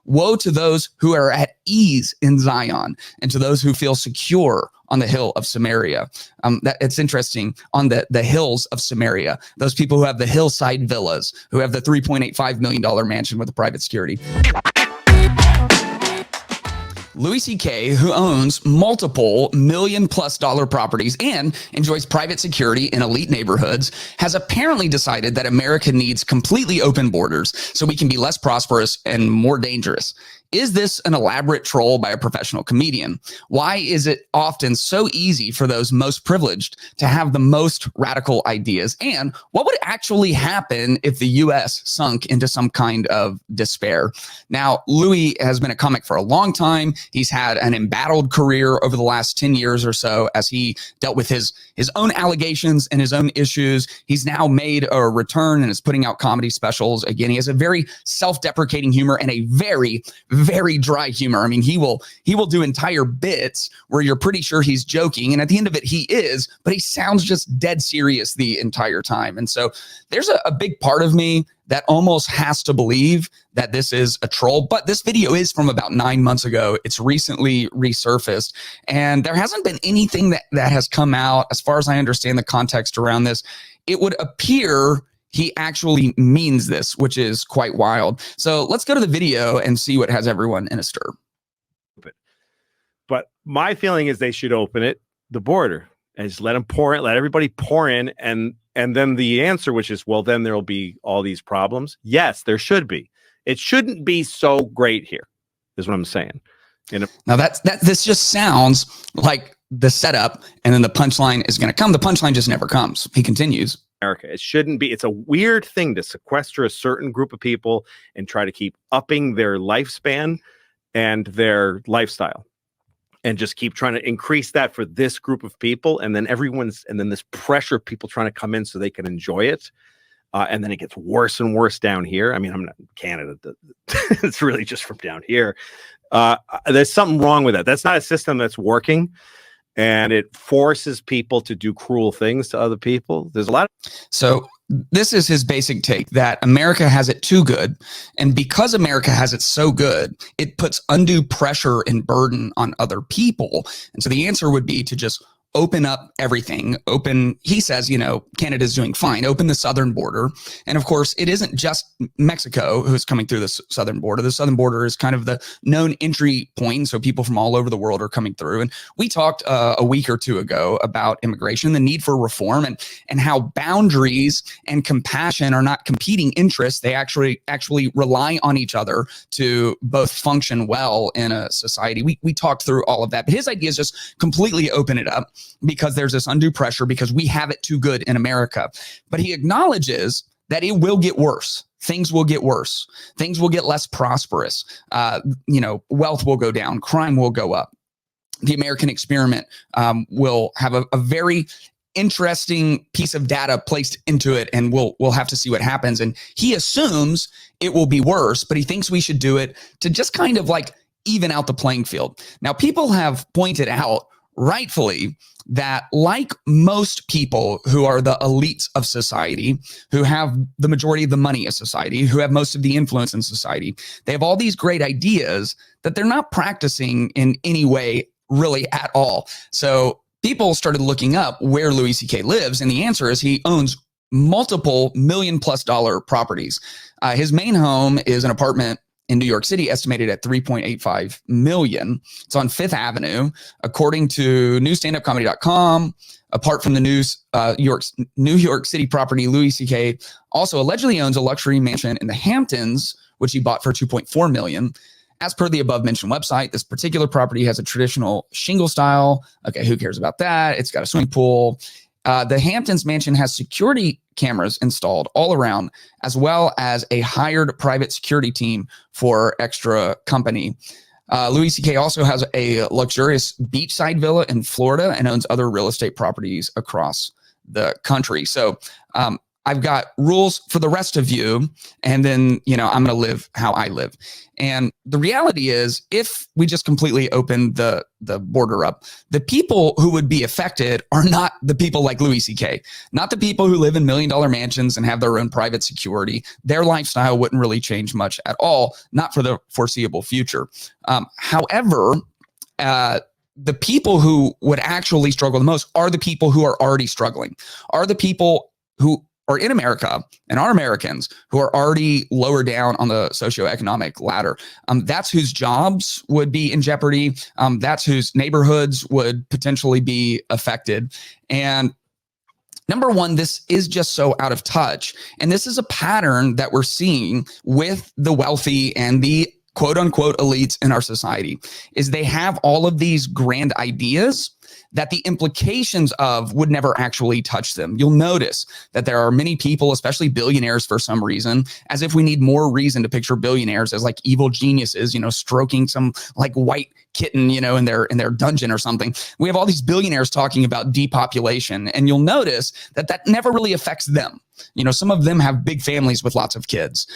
woe to those who are at ease in Zion and to those who feel secure on the hill of Samaria. It's interesting, on the hills of Samaria, those people who have the hillside villas, who have the $3.85 million mansion with the private security. Louis C.K., who owns multiple $1 million+ properties and enjoys private security in elite neighborhoods, has apparently decided that America needs completely open borders so we can be less prosperous and more dangerous. Is this an elaborate troll by a professional comedian? Why is it often so easy for those most privileged to have the most radical ideas? And what would actually happen if the U.S. sunk into some kind of despair? Now, Louis has been a comic for a long time. He's had an embattled career over the last 10 years or so as he dealt with his own allegations and his own issues. He's now made a return and is putting out comedy specials. Again, he has a very self-deprecating humor and a very dry humor. I mean, he will do entire bits where you're pretty sure he's joking, and at the end of it, he is, but he sounds just dead serious the entire time. And so there's a big part of me that almost has to believe that this is a troll. But this video is from about 9 months ago. It's recently resurfaced, and there hasn't been anything that has come out. As far as I understand the context around this, it would appear he actually means this, which is quite wild. So let's go to the video and see what has everyone in a stir. But my feeling is they should open the border, and just let them pour in, let everybody pour in. And then the answer, which is, well, then there'll be all these problems. Yes, there should be. It shouldn't be so great here, is what I'm saying. Now this just sounds like the setup, and then the punchline is going to come. The punchline just never comes. He continues. America. It shouldn't be. It's a weird thing to sequester a certain group of people and try to keep upping their lifespan and their lifestyle, and just keep trying to increase that for this group of people. And then this pressure of people trying to come in so they can enjoy it. And then it gets worse and worse down here. I mean, I'm not in Canada. It's really just from down here. There's something wrong with that. That's not a system that's working. And it forces people to do cruel things to other people. There's a lot. So this is his basic take, that America has it too good. And because America has it so good, it puts undue pressure and burden on other people. And so the answer would be to just open up everything. He says, Canada's doing fine. Open the southern border. And of course, it isn't just Mexico who's coming through the southern border. The southern border is kind of the known entry point. So people from all over the world are coming through. And we talked a week or two ago about immigration, the need for reform, and how boundaries and compassion are not competing interests. They actually rely on each other to both function well in a society. We talked through all of that. But his idea is just completely open it up, because there's this undue pressure because we have it too good in America. But he acknowledges that it will get worse. Things will get worse. Things will get less prosperous. Wealth will go down. Crime will go up. The American experiment will have a very interesting piece of data placed into it, and we'll have to see what happens. And he assumes it will be worse, but he thinks we should do it to just kind of like even out the playing field. Now, people have pointed out, rightfully, that like most people who are the elites of society, who have the majority of the money of society, who have most of the influence in society, they have all these great ideas that they're not practicing in any way really at all. So people started looking up where Louis C.K. lives, and the answer is he owns multiple $1 million+ properties. His main home is an apartment in New York City, estimated at $3.85 million. It's on Fifth Avenue. According to newstandupcomedy.com, apart from the New York City property, Louis C.K. also allegedly owns a luxury mansion in the Hamptons, which he bought for $2.4 million. As per the above-mentioned website, this particular property has a traditional shingle style. Okay, who cares about that? It's got a swimming pool. The Hamptons mansion has security cameras installed all around, as well as a hired private security team for extra company. Louis C.K. also has a luxurious beachside villa in Florida and owns other real estate properties across the country. So I've got rules for the rest of you. And then, I'm going to live how I live. And the reality is, if we just completely open the border up, the people who would be affected are not the people like Louis C.K., not the people who live in $1 million mansions and have their own private security. Their lifestyle wouldn't really change much at all, not for the foreseeable future. However, the people who would actually struggle the most are the people who are already struggling, are the people who are in America and are Americans who are already lower down on the socioeconomic ladder. That's whose jobs would be in jeopardy. That's whose neighborhoods would potentially be affected. And number one, this is just so out of touch. And this is a pattern that we're seeing with the wealthy and the quote unquote elites in our society, is they have all of these grand ideas that the implications of would never actually touch them. You'll notice that there are many people, especially billionaires for some reason, as if we need more reason to picture billionaires as like evil geniuses, stroking some like white kitten, in their dungeon or something. We have all these billionaires talking about depopulation, and you'll notice that never really affects them. Some of them have big families with lots of kids.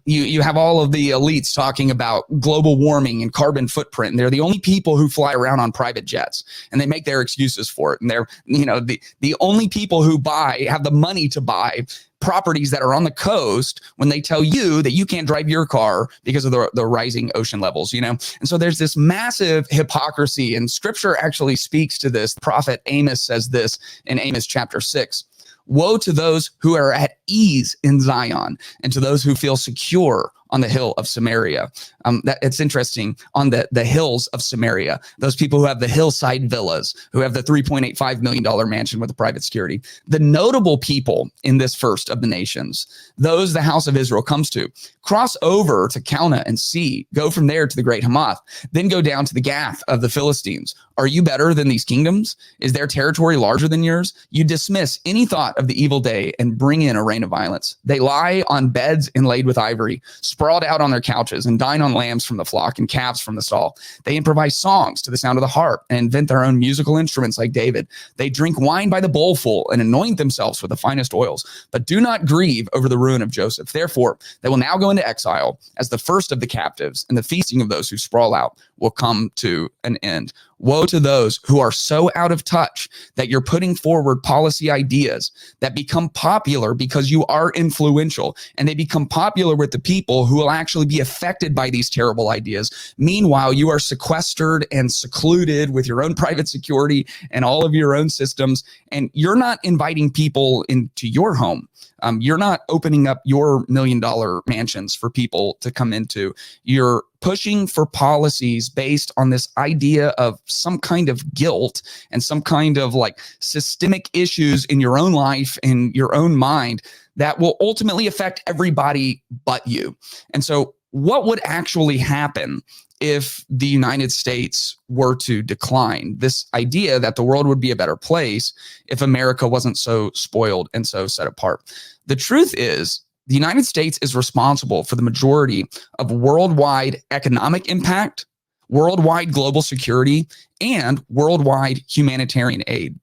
You have all of the elites talking about global warming and carbon footprint. And they're the only people who fly around on private jets, and they make their excuses for it. And they're, the only people who have the money to buy properties that are on the coast when they tell you that you can't drive your car because of the rising ocean levels, And so there's this massive hypocrisy, and scripture actually speaks to this. Prophet Amos says this in Amos chapter 6. Woe to those who are at ease in Zion, and to those who feel secure on the hill of Samaria. That it's interesting, on the hills of Samaria, those people who have the hillside villas, who have the $3.85 million mansion with a private security. The notable people in this first of the nations, those the house of Israel comes to, cross over to Calneh and see, go from there to the great Hamath, then go down to the Gath of the Philistines. Are you better than these kingdoms? Is their territory larger than yours? You dismiss any thought of the evil day and bring in a reign of violence. They lie on beds inlaid with ivory, sprawled out on their couches, and dine on lambs from the flock and calves from the stall. They improvise songs to the sound of the harp and invent their own musical instruments like David. They drink wine by the bowlful and anoint themselves with the finest oils, but do not grieve over the ruin of Joseph. Therefore, they will now go into exile as the first of the captives, and the feasting of those who sprawl out will come to an end. Woe to those who are so out of touch that you're putting forward policy ideas that become popular because you are influential, and they become popular with the people who will actually be affected by these terrible ideas. Meanwhile, you are sequestered and secluded with your own private security and all of your own systems, and you're not inviting people into your home. You're not opening up your $1 million mansions for people to come into. You're pushing for policies based on this idea of some kind of guilt and some kind of like systemic issues in your own life, in your own mind, that will ultimately affect everybody but you. And so what would actually happen if the United States were to decline? This idea that the world would be a better place if America wasn't so spoiled and so set apart. The truth is, the United States is responsible for the majority of worldwide economic impact, worldwide global security, and worldwide humanitarian aid.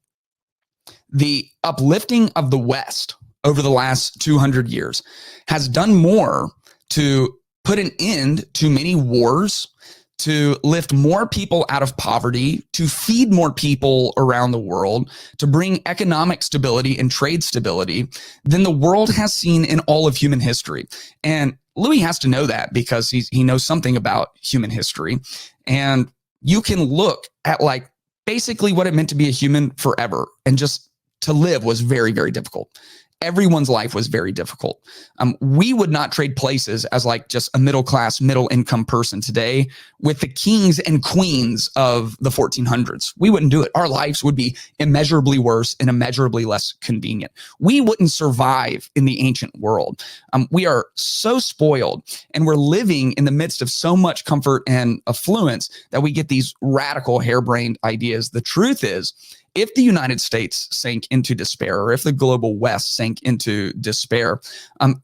The uplifting of the West over the last 200 years has done more to put an end to many wars, to lift more people out of poverty, to feed more people around the world, to bring economic stability and trade stability than the world has seen in all of human history. And Louis has to know that because he knows something about human history. And you can look at like basically what it meant to be a human forever, and just to live was very, very difficult. Everyone's life was very difficult. We would not trade places as like just a middle-class, middle-income person today with the kings and queens of the 1400s. We wouldn't do it. Our lives would be immeasurably worse and immeasurably less convenient. We wouldn't survive in the ancient world. We are so spoiled, and we're living in the midst of so much comfort and affluence that we get these radical, harebrained ideas. The truth is, if the United States sank into despair, or if the global West sank into despair,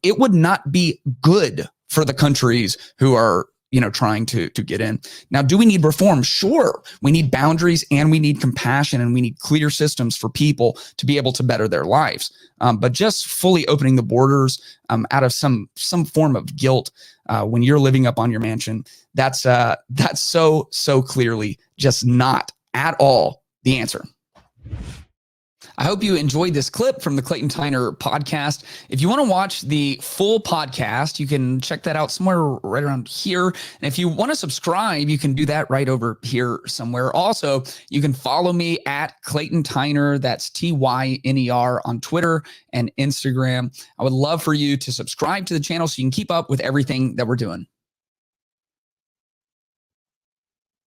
it would not be good for the countries who are trying to get in. Now, do we need reform? Sure. We need boundaries, and we need compassion, and we need clear systems for people to be able to better their lives. But just fully opening the borders out of some form of guilt when you're living up on your mansion, that's so clearly just not at all the answer. I hope you enjoyed this clip from the Clayton Tyner podcast. If you want to watch the full podcast, you can check that out somewhere right around here. And if you want to subscribe, you can do that right over here somewhere. Also, you can follow me at Clayton Tyner. That's Tyner on Twitter and Instagram. I would love for you to subscribe to the channel so you can keep up with everything that we're doing.